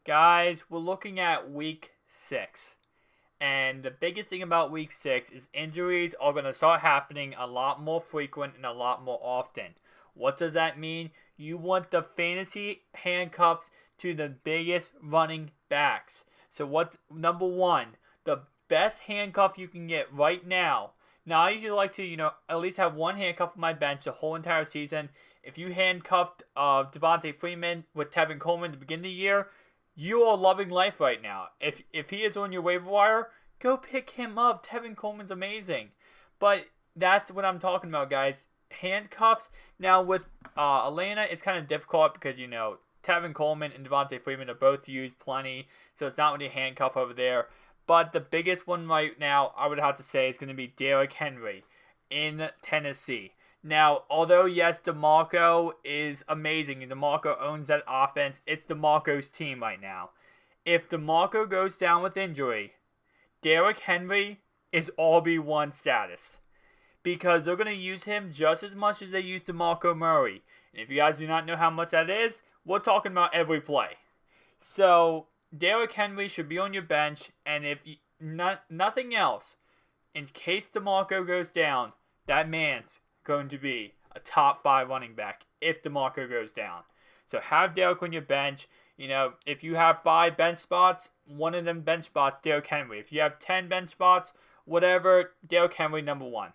Guys, we're looking at week 6. And the biggest thing about week 6 is injuries are going to start happening a lot more frequent and a lot more often. What does that mean? You want the fantasy handcuffs to the biggest running backs. So what's number one? The best handcuff you can get right now. Now I usually like to, at least have one handcuff on my bench the whole entire season. If you handcuffed Devontae Freeman with Tevin Coleman at the beginning of the year, you are loving life right now. If he is on your waiver wire, go pick him up. Tevin Coleman's amazing. But that's what I'm talking about, guys. Handcuffs. Now with Atlanta, it's kind of difficult because, Tevin Coleman and Devontae Freeman are both used plenty. So it's not really a handcuff over there. But the biggest one right now, I would have to say, is going to be Derrick Henry in Tennessee. Now, although, yes, DeMarco is amazing, and DeMarco owns that offense, it's DeMarco's team right now. If DeMarco goes down with injury, Derrick Henry is RB1 status. Because they're going to use him just as much as they use DeMarco Murray. And if you guys do not know how much that is, we're talking about every play. So, Derrick Henry should be on your bench, and if nothing else, in case DeMarco goes down, that man's going to be a top 5 running back if DeMarco goes down. So have Derrick on your bench. If you have 5 bench spots, one of them bench spots, Derrick Henry. If you have 10 bench spots, whatever, Derrick Henry number 1.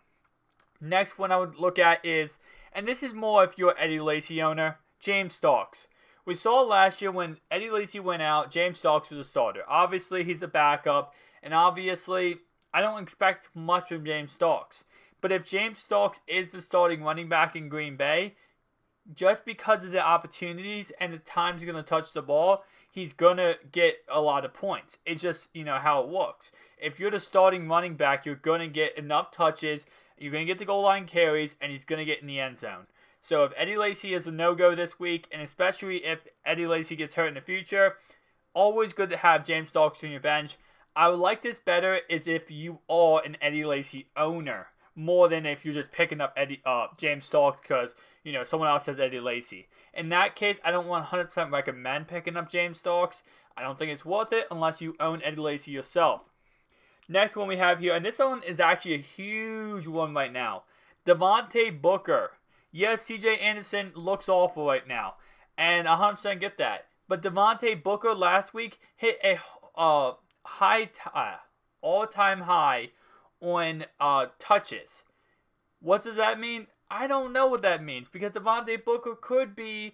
Next one I would look at is, and this is more if you're an Eddie Lacy owner, James Starks. We saw last year when Eddie Lacy went out, James Starks was a starter. Obviously, he's a backup, and obviously, I don't expect much from James Starks. But if James Starks is the starting running back in Green Bay, just because of the opportunities and the times he's going to touch the ball, he's going to get a lot of points. It's just, how it works. If you're the starting running back, you're going to get enough touches, you're going to get the goal line carries, and he's going to get in the end zone. So if Eddie Lacy is a no-go this week, and especially if Eddie Lacy gets hurt in the future, always good to have James Starks on your bench. I would like this better is if you are an Eddie Lacy owner, more than if you're just picking up James Starks because, someone else has Eddie Lacy. In that case, I don't 100% recommend picking up James Starks. I don't think it's worth it unless you own Eddie Lacy yourself. Next one we have here, and this one is actually a huge one right now. Devante Booker. Yes, CJ Anderson looks awful right now, and 100% get that. But Devante Booker last week hit a all-time high on touches. What does that mean? I don't know what that means because Devante Booker could be,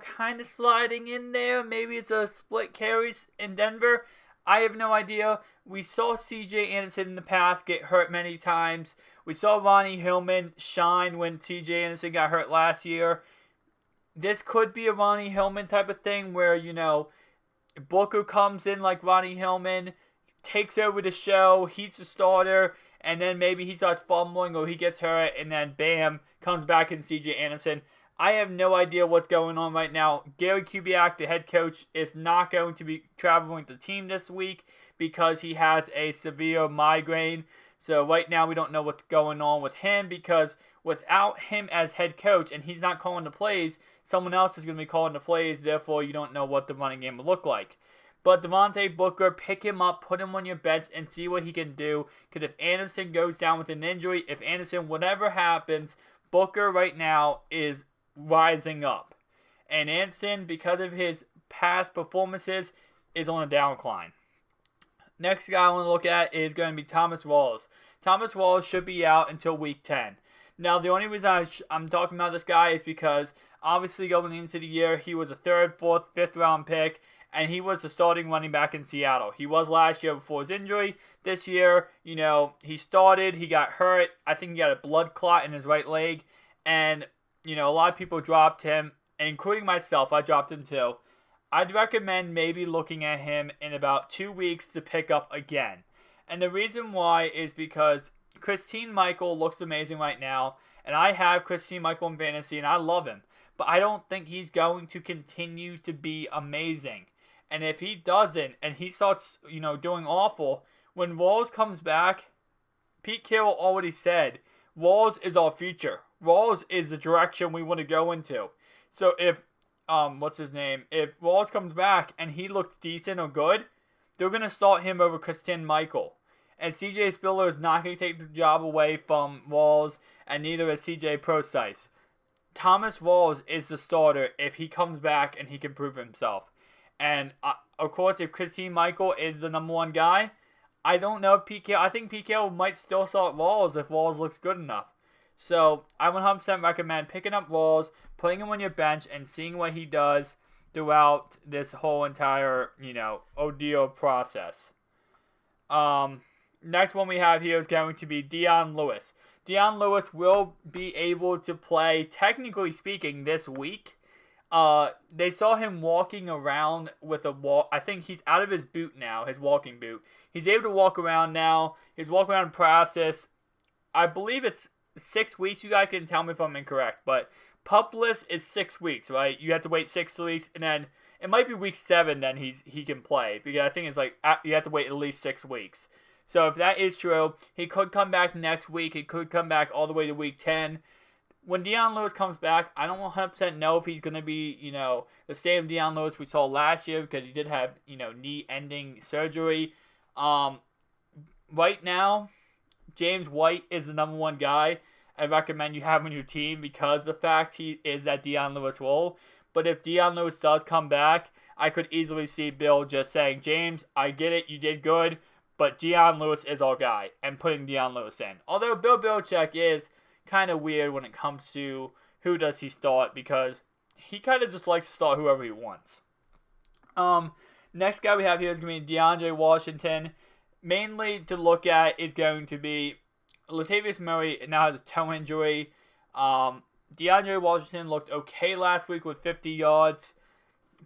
kind of sliding in there. Maybe it's a split carries in Denver. I have no idea. We saw C.J. Anderson in the past get hurt many times. We saw Ronnie Hillman shine when C.J. Anderson got hurt last year. This could be a Ronnie Hillman type of thing where, Booker comes in like Ronnie Hillman, takes over the show, he's the starter, and then maybe he starts fumbling or he gets hurt, and then bam, comes back in C.J. Anderson. I have no idea what's going on right now. Gary Kubiak, the head coach, is not going to be traveling with the team this week because he has a severe migraine. So right now we don't know what's going on with him because without him as head coach and he's not calling the plays, someone else is going to be calling the plays. Therefore, you don't know what the running game will look like. But Devante Booker, pick him up, put him on your bench, and see what he can do. Because if Anderson goes down with an injury, if Anderson, whatever happens, Booker right now is rising up. And Anderson, because of his past performances, is on a downcline. Next guy I want to look at is going to be Thomas Rawls. Thomas Rawls should be out until week 10. Now, the only reason I'm talking about this guy is because, obviously, going into the year, he was a 3rd, 4th, 5th round pick. And he was the starting running back in Seattle. He was last year before his injury. This year, he started. He got hurt. I think he got a blood clot in his right leg. And, a lot of people dropped him, including myself. I dropped him too. I'd recommend maybe looking at him in about 2 weeks to pick up again. And the reason why is because Christine Michael looks amazing right now. And I have Christine Michael in fantasy, and I love him. But I don't think he's going to continue to be amazing. And if he doesn't, and he starts, doing awful, when Rawls comes back, Pete Carroll already said, Rawls is our future. Rawls is the direction we want to go into. So if what's his name? If Rawls comes back and he looks decent or good, they're gonna start him over Christian Michael. And CJ Spiller is not going to take the job away from Rawls, and neither is CJ Procise. Thomas Rawls is the starter if he comes back and he can prove himself. And, of course, if Christian Michael is the number one guy, I don't know if I think PKO might still start Rawls if Rawls looks good enough. So, I 100% recommend picking up Rawls, putting him on your bench, and seeing what he does throughout this whole entire, ordeal process. Next one we have here is going to be Dion Lewis. Dion Lewis will be able to play, technically speaking, this week. They saw him walking around with a walk. I think he's out of his boot now, his walking boot. He's able to walk around now. He's walking around process. I believe it's 6 weeks. You guys can tell me if I'm incorrect, but pup list is 6 weeks, right? You have to wait 6 weeks, and then it might be week 7 then he can play, because I think it's like you have to wait at least 6 weeks. So if that is true, he could come back next week. He could come back all the way to week 10. When Dion Lewis comes back, I don't 100% know if he's going to be, the same Dion Lewis we saw last year, because he did have, knee-ending surgery. Right now, James White is the number one guy I recommend you have on your team because of the fact he is that Dion Lewis role. But if Dion Lewis does come back, I could easily see Bill just saying, James, I get it, you did good, but Dion Lewis is our guy, and putting Dion Lewis in. Although Bill Belichick is kind of weird when it comes to who does he start, because he kind of just likes to start whoever he wants. Next guy we have here is going to be DeAndre Washington. Mainly to look at is going to be Latavius Murray now has a toe injury. DeAndre Washington looked okay last week with 50 yards,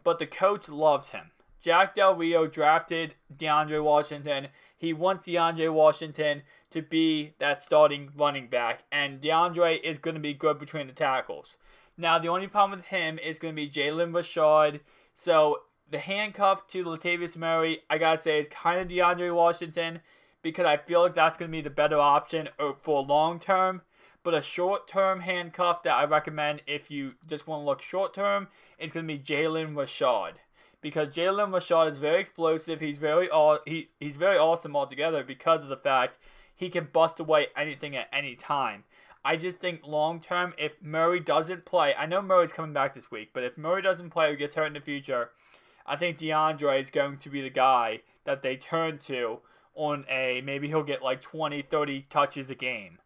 but the coach loves him. Jack Del Rio drafted DeAndre Washington. He wants DeAndre Washington to be that starting running back, and DeAndre is going to be good between the tackles. Now, the only problem with him is going to be Jalen Rashard. So, the handcuff to Latavius Murray, I got to say, is kind of DeAndre Washington, because I feel like that's going to be the better option for long term. But a short-term handcuff that I recommend if you just want to look short-term is going to be Jalen Rashard. Because Jalen Rashard is very explosive. He's very awesome altogether because of the fact he can bust away anything at any time. I just think long-term, if Murray doesn't play, I know Murray's coming back this week, but if Murray doesn't play or gets hurt in the future, I think DeAndre is going to be the guy that they turn to on maybe he'll get like 20, 30 touches a game.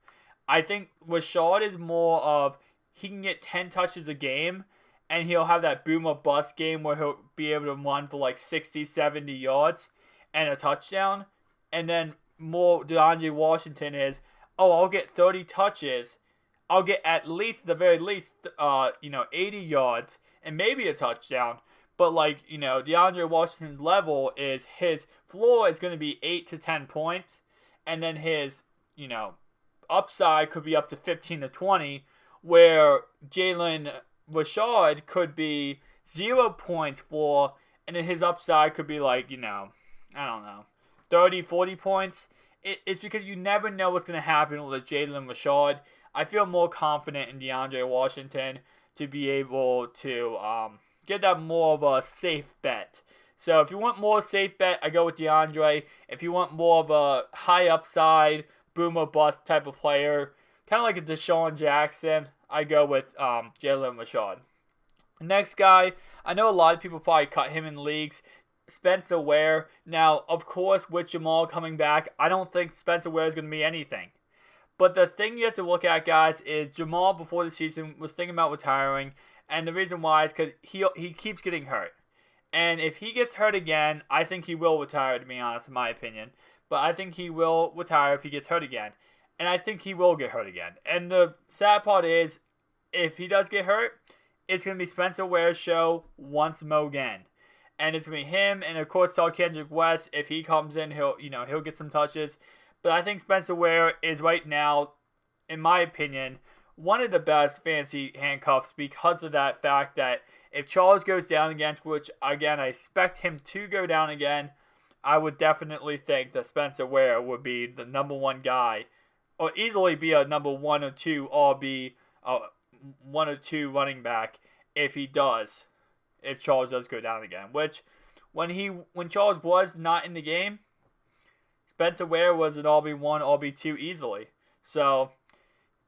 I think Rashard is more of, he can get 10 touches a game, and he'll have that boom or bust game where he'll be able to run for like 60, 70 yards and a touchdown. And then more DeAndre Washington is, I'll get 30 touches. I'll get at least, the very least, 80 yards and maybe a touchdown. But DeAndre Washington's level is his floor is going to be 8 to 10 points. And then his, upside could be up to 15 to 20, where Jalen Rashard could be 0 points for, and then his upside could be 30, 40 points. It's because you never know what's going to happen with Jalen Rashard. I feel more confident in DeAndre Washington to be able to get that more of a safe bet. So if you want more safe bet, I go with DeAndre. If you want more of a high upside, boom or bust type of player, kind of like a Deshaun Jackson, I go with Jalen Rashard. Next guy, I know a lot of people probably cut him in leagues, Spencer Ware. Now, of course, with Jamal coming back, I don't think Spencer Ware is going to be anything. But the thing you have to look at, guys, is Jamal before the season was thinking about retiring, and the reason why is because he keeps getting hurt. And if he gets hurt again, I think he will retire, to be honest, in my opinion. But I think he will retire if he gets hurt again. And I think he will get hurt again. And the sad part is, if he does get hurt, it's going to be Spencer Ware's show once more again. And it's going to be him, and of course, Kendrick West. If he comes in, he'll get some touches. But I think Spencer Ware is right now, in my opinion, one of the best fantasy handcuffs because of that fact that if Charles goes down again, which again I expect him to go down again, I would definitely think that Spencer Ware would be the number one guy, or easily be a number 1 or 2, or be a 1 or 2 running back if he does if Charles does go down again. Which, when Charles was not in the game, Spencer Ware was an RB1, RB2 easily. So,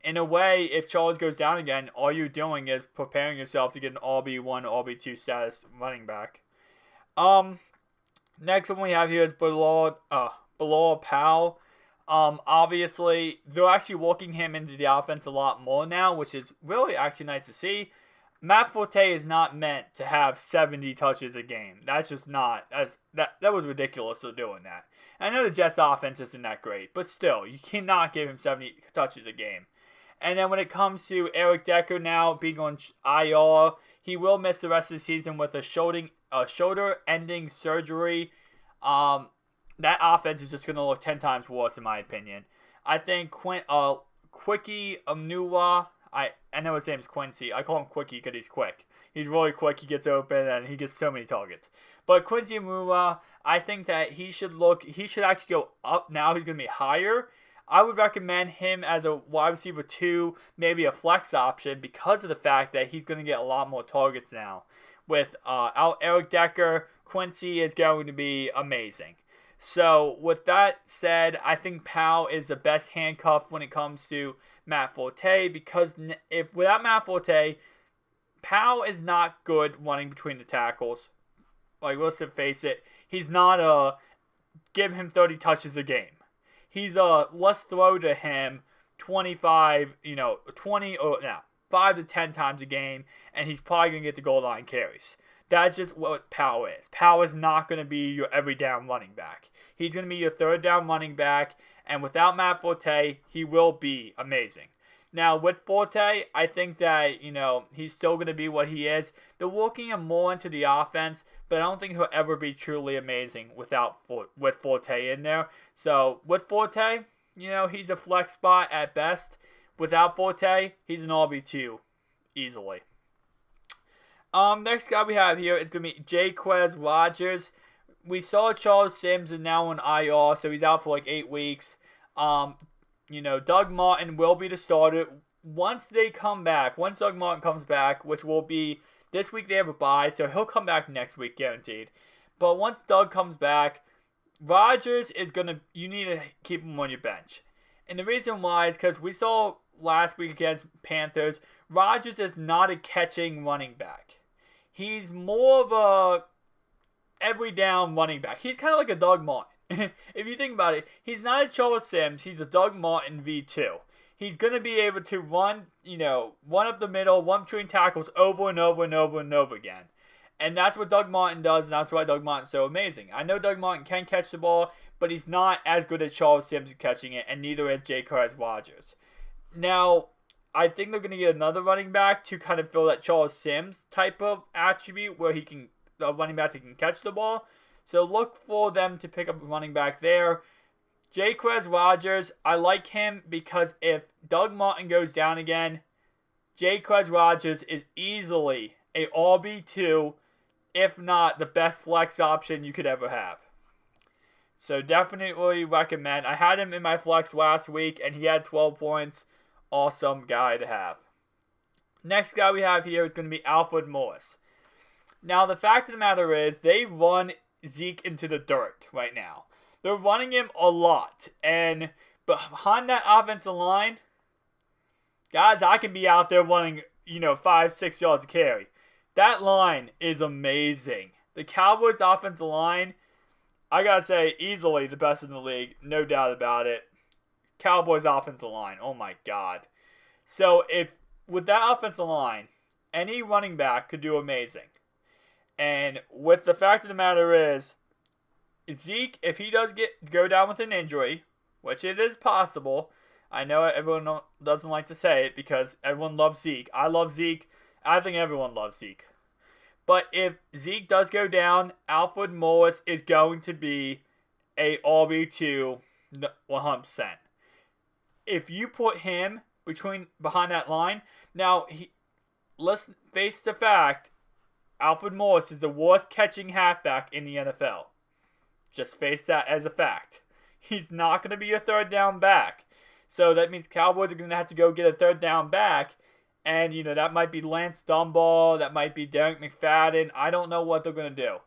in a way, if Charles goes down again, all you're doing is preparing yourself to get an RB1, RB2 status running back. Next one we have here is Bilal Powell. Obviously, they're actually working him into the offense a lot more now, which is really actually nice to see. Matt Forte is not meant to have 70 touches a game. That's just not. That was ridiculous of doing that. I know the Jets offense isn't that great, but still, you cannot give him 70 touches a game. And then when it comes to Eric Decker now being on IR, he will miss the rest of the season with a shoulder-ending surgery. That offense is just going to look 10 times worse, in my opinion. I think Quickie Amnua, I know his name's Quincy. I call him Quickie because he's quick. He's really quick. He gets open, and he gets so many targets. But Quincy Amnua, I think that he should actually go up now. He's going to be higher. I would recommend him as a wide receiver 2, maybe a flex option, because of the fact that he's going to get a lot more targets now. With Eric Decker, Quincy is going to be amazing. So, with that said, I think Powell is the best handcuff when it comes to Matt Forte, because without Matt Forte, Powell is not good running between the tackles. Like, let's face it, he's not give him 30 touches a game. He's let's throw to him 20 or 5 to 10 times a game, and he's probably going to get the goal line carries. That's just what Powell is. Powell is not going to be your every down running back. He's going to be your third down running back, and without Matt Forte, he will be amazing. Now, with Forte, I think that, he's still going to be what he is. They're working him more into the offense, but I don't think he'll ever be truly amazing with Forte in there. So, with Forte, he's a flex spot at best. Without Forte, he's an RB2 easily. Next guy we have here is going to be J.Q.A.T Rodgers. We saw Charles Sims is now on IR, so he's out for like 8 weeks. Doug Martin will be the starter once Doug Martin comes back, which will be this week. They have a bye, so he'll come back next week, guaranteed. But once Doug comes back, Rodgers you need to keep him on your bench. And the reason why is because we saw last week against Panthers, Rodgers is not a catching running back. He's more of a every down running back. He's kind of like a Doug Martin. If you think about it, he's not a Charles Sims. He's a Doug Martin V2. He's going to be able to run up the middle, run between tackles over and over and over and over again. And that's what Doug Martin does, and that's why Doug Martin's so amazing. I know Doug Martin can catch the ball, but he's not as good as Charles Sims at catching it, and neither is J.Q.A.T Rodgers. Now, I think they're going to get another running back to kind of fill that Charles Sims type of attribute where a running back that can catch the ball. So look for them to pick up a running back there. J.Q.A.T Rodgers, I like him because if Doug Martin goes down again, J.Q.A.T Rodgers is easily a RB2, if not the best flex option you could ever have. So definitely recommend. I had him in my flex last week, and he had 12 points. Awesome guy to have. Next guy we have here is going to be Alfred Morris. Now, the fact of the matter is, they run Zeke into the dirt right now. They're running him a lot. And behind that offensive line, guys, I can be out there running, 5-6 yards of carry. That line is amazing. The Cowboys offensive line, I gotta say, easily the best in the league. No doubt about it. Cowboys offensive line, oh my god. So, with that offensive line, any running back could do amazing. And with the fact of the matter is, Zeke, if he does go down with an injury, which it is possible, I know everyone doesn't like to say it because everyone loves Zeke. I love Zeke. I think everyone loves Zeke. But if Zeke does go down, Alfred Morris is going to be a RB2 100%. If you put him behind that line, now let's face the fact, Alfred Morris is the worst catching halfback in the NFL. Just face that as a fact. He's not going to be a third down back. So that means Cowboys are going to have to go get a third down back. And, that might be Lance Dunbar, that might be Derek McFadden. I don't know what they're going to do.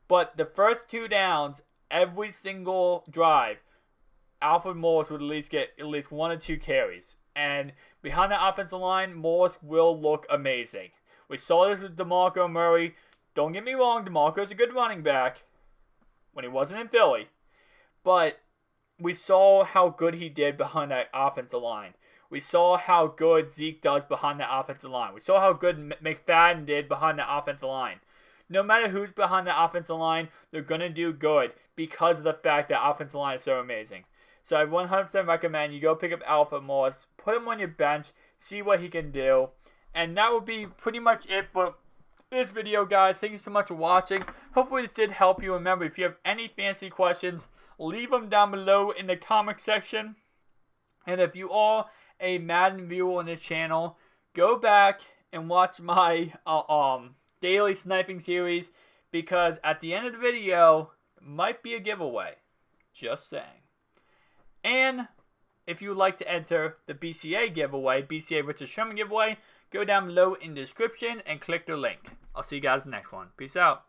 But the first 2 downs, every single drive, Alfred Morris would at least get 1 or 2 carries. And behind the offensive line, Morris will look amazing. We saw this with DeMarco Murray. Don't get me wrong, DeMarco's a good running back when he wasn't in Philly. But we saw how good he did behind that offensive line. We saw how good Zeke does behind the offensive line. We saw how good McFadden did behind the offensive line. No matter who's behind the offensive line, they're going to do good because of the fact that offensive line is so amazing. So I 100% recommend you go pick up Alfred Morris, put him on your bench, see what he can do. And that will be pretty much it for this video, guys. Thank you so much for watching. Hopefully this did help you. Remember, if you have any fantasy questions, leave them down below in the comment section. And if you are a Madden viewer on this channel, go back and watch my daily sniping series, because at the end of the video might be a giveaway. Just saying. And if you would like to enter the BCA giveaway, BCA Richard Sherman giveaway, go down below in the description and click the link. I'll see you guys in the next one. Peace out.